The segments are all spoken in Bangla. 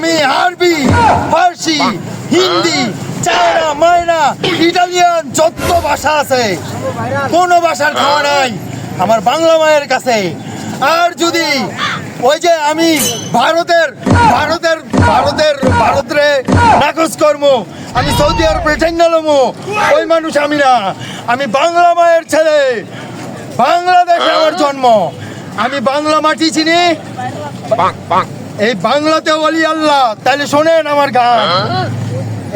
আমি আরবি, ফার্সি, হিন্দি, চায়না, মায়না, ইটালিয়ান যত ভাষা আছে কোনো ভাষার খাওয়া নাই আমার বাংলা মায়ের কাছে। আর যদি ওই যে আমি ভারতের ভারতের ভারতের ভারতে নাকচ কর্ম আমি সৌদি আরবে ঠেঙ্গালমো ওই মানুষ আমি না। আমি বাংলা মায়ের ছেলে, বাংলাদেশে আমার জন্ম। আমি বাংলা মাটি চিনি, এই বাংলাতে ওলি আল্লাহ। তাহলে শোনেন আমার গান,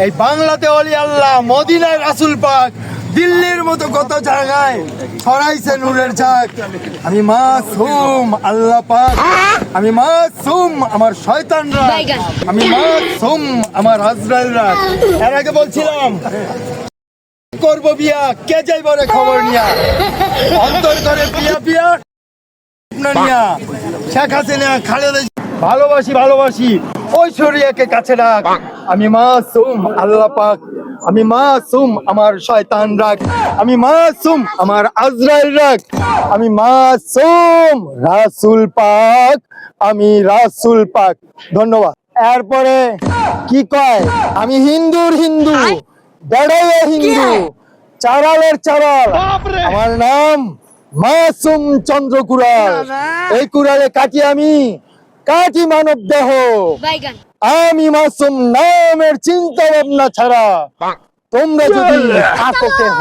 এই বাংলাতে ওলি আল্লাহ, মদিনায় রাসূল পাক, দিল্লির মতো কত জায়গায় ছড়াইছে নূরের ঝাঁক। আমি মাসুম আল্লাহ পাক, আমি মাসুম আমার শয়তানরা, আমি মাসুম আমার আজরাইলরা। এর আগে বলছিলাম করবো বিয়া, কে যাইব রে খবর নিয়া, অন্তর করে পিয়া পিয়া নিয়া। শেখ হাসিনা, খালেদা, ভালোবাসি ভালোবাসি ঐশ্বরিয়াকে কাছে রাখ। আমি মাসুম আল্লাহ পাক, আমি মাসুম আমার শয়তান রাখ, আমি মাসুম আমার আজরাইল রাখ, আমি মাসুম রাসূল পাক, আমি রাসূল পাক। ধন্যবাদ। এরপরে কি কয়, আমি হিন্দুর হিন্দু, বেড়াইয়া হিন্দু, চারালের চারাল, আমার নাম মাসুম চন্দ্র কুড়াল। এই কুড়ালে কাটি আমি, কাটি মানব দেহ। আমি মাসুম নামের চিন্তা ভাবনা ছাড়া তোমরা যদি থাকো কেহ।